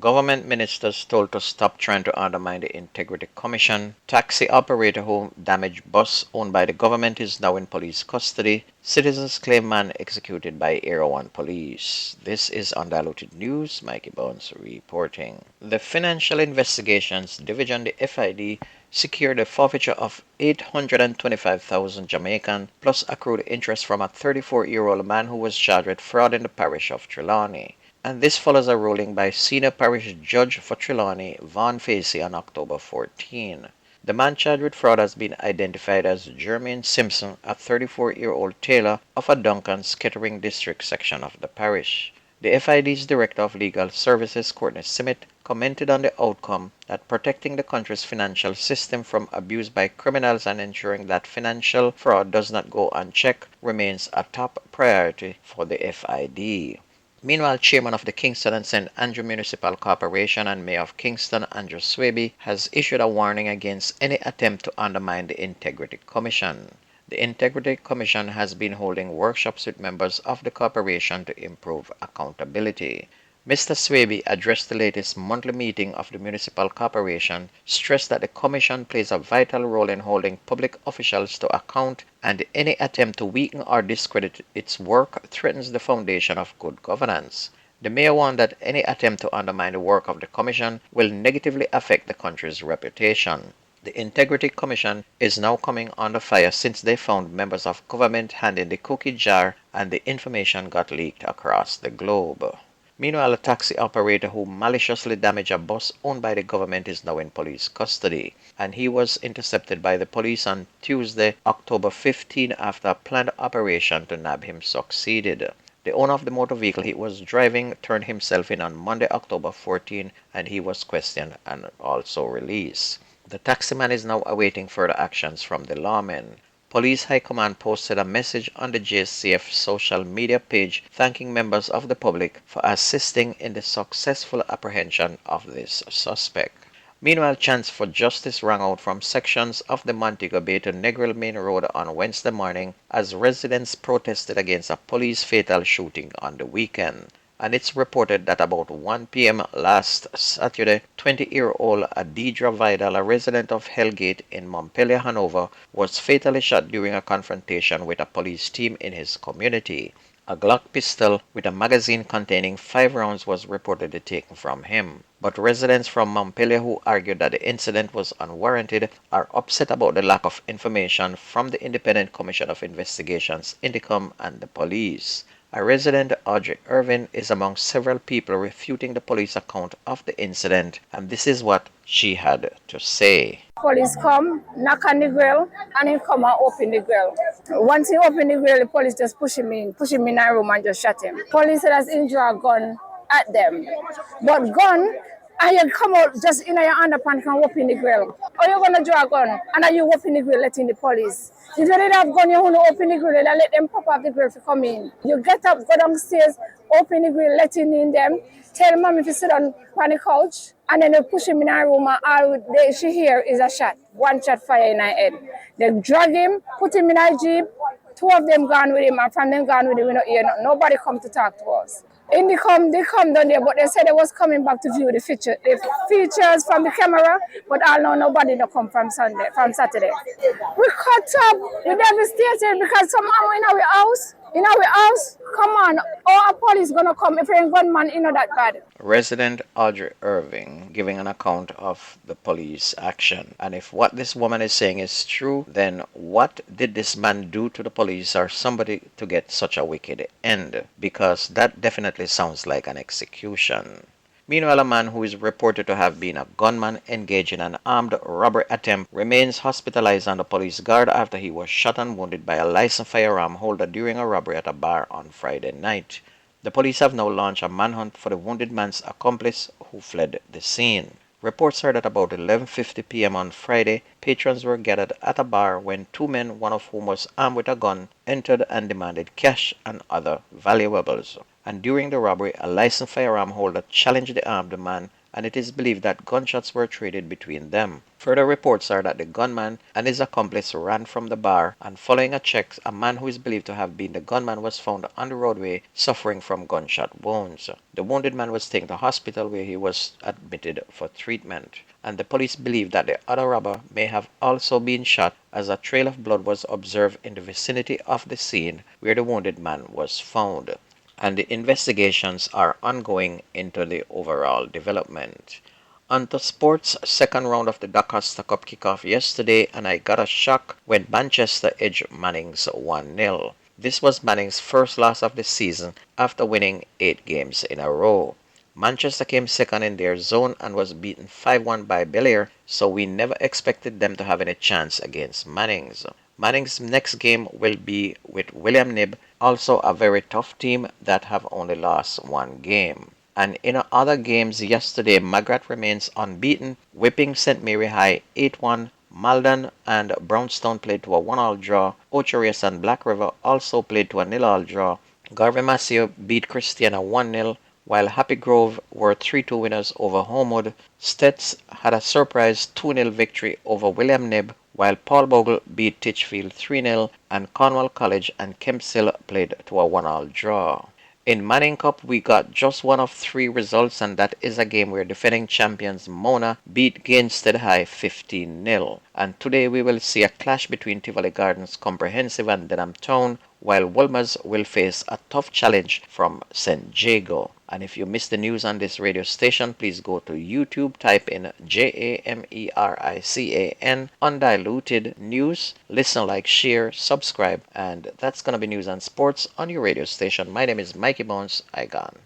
Government ministers told to stop trying to undermine the Integrity Commission. Taxi operator who damaged bus owned by the government is now in police custody. Citizens claim man executed by Area 1 police. This is Undiluted News. Mikey Bones reporting. The Financial Investigations Division, the FID, secured a forfeiture of 825,000 Jamaican plus accrued interest from a 34-year-old man who was charged with fraud in the parish of Trelawney. And this follows a ruling by Senior Parish Judge for Trelawney, Vaughan Facey, on October 14. The man charged with fraud has been identified as Jermaine Simpson, a 34-year-old tailor of a Duncan's Kettering District section of the parish. The FID's Director of Legal Services, Courtney Simmet, commented on the outcome that protecting the country's financial system from abuse by criminals and ensuring that financial fraud does not go unchecked remains a top priority for the FID. Meanwhile, Chairman of the Kingston and St. Andrew Municipal Corporation and Mayor of Kingston, Andrew Swaby, has issued a warning against any attempt to undermine the Integrity Commission. The Integrity Commission has been holding workshops with members of the corporation to improve accountability. Mr. Swaby addressed the latest monthly meeting of the municipal corporation, stressed that the commission plays a vital role in holding public officials to account, and any attempt to weaken or discredit its work threatens the foundation of good governance. The mayor warned that any attempt to undermine the work of the commission will negatively affect the country's reputation. The Integrity Commission is now coming under fire since they found members of government handing the cookie jar and the information got leaked across the globe. Meanwhile, a taxi operator who maliciously damaged a bus owned by the government is now in police custody, and he was intercepted by the police on Tuesday, October 15, after a planned operation to nab him succeeded. The owner of the motor vehicle he was driving turned himself in on Monday, October 14, and he was questioned and also released. The taximan is now awaiting further actions from the lawmen. Police High Command posted a message on the JCF social media page thanking members of the public for assisting in the successful apprehension of this suspect. Meanwhile, chants for justice rang out from sections of the Montego Bay to Negril Main Road on Wednesday morning as residents protested against a police-fatal shooting on the weekend. And it's reported that about 1 p.m. last Saturday, 20-year-old Adidra Vidal, a resident of Hellgate in Montpelier, Hanover, was fatally shot during a confrontation with a police team in his community. A Glock pistol with a magazine containing 5 rounds was reportedly taken from him. But residents from Montpelier who argued that the incident was unwarranted are upset about the lack of information from the Independent Commission of Investigations, INDICOM, and the police. A resident, Audrey Irving, is among several people refuting the police account of the incident, and this is what she had to say. Police come, knock on the grill, and he come and open the grill. Once he opened the grill, the police just push him in a room and just shot him. Police said has injured a gun at them. But gun, and you come out just in your underpants and open the grill. Or you gonna draw a gun, and then you open the grill, letting the police. If you didn't have gun, you want to open the grill, and let them pop up the grill to come in. You get up, go downstairs, open the grill, letting in them, tell mom if you sit on the couch, and then they push him in a room, and all she hear is a shot. 1 shot fire in her head. They drag him, put him in a jeep, 2 of them gone with him, and from them gone with him, we don't hear nothing. Nobody come to talk to us. They come down there, but they said they was coming back to view the features from the camera, but all know nobody no come from Saturday. We cut up, we devastated because somehow in our house, come on, all police gonna come if ain't gunman that bad. Resident Audrey Irving giving an account of the police action. And if what this woman is saying is true, then what did this man do to the police or somebody to get such a wicked end? Because that definitely sounds like an execution. Meanwhile, a man who is reported to have been a gunman engaged in an armed robbery attempt remains hospitalized under police guard after he was shot and wounded by a licensed firearm holder during a robbery at a bar on Friday night. The police have now launched a manhunt for the wounded man's accomplice who fled the scene. Reports are that about 11:50 p.m. on Friday, patrons were gathered at a bar when 2 men, one of whom was armed with a gun, entered and demanded cash and other valuables. And during the robbery, a licensed firearm holder challenged the armed man, and it is believed that gunshots were traded between them. Further reports are that the gunman and his accomplice ran from the bar, and following a check, a man who is believed to have been the gunman was found on the roadway suffering from gunshot wounds. The wounded man was taken to hospital where he was admitted for treatment, and the police believe that the other robber may have also been shot, as a trail of blood was observed in the vicinity of the scene where the wounded man was found, and the investigations are ongoing into the overall development. On to sports, second round of the DaCosta Cup kickoff yesterday, and I got a shock when Manchester edged Manning's 1-0. This was Manning's first loss of the season after winning 8 games in a row. Manchester came second in their zone and was beaten 5-1 by Belair, so we never expected them to have any chance against Manning's. Manning's next game will be with William Knibb, also a very tough team that have only lost 1 game. And in other games yesterday, Magrat remains unbeaten, whipping St. Mary High 8-1. Malden and Brownstown played to a 1-all draw. Ocherius and Black River also played to a 0-all draw. Garvey Massey beat Christiana 1-0, while Happy Grove were 3-2 winners over Homewood. Stets had a surprise 2-0 victory over William Knibb, while Paul Bogle beat Titchfield 3-0, and Cornwall College and Kempshill played to a 1-all draw. In Manning Cup, we got just one of 3 results, and that is a game where defending champions Mona beat Gainstead High 15-0. And today we will see a clash between Tivoli Gardens Comprehensive and Denham Town, while Wolmer's will face a tough challenge from St. Jago. And if you missed the news on this radio station, please go to YouTube, type in Jamerican Undiluted News, listen, like, share, subscribe, and that's going to be news and sports on your radio station. My name is Mikey Bones. I gone.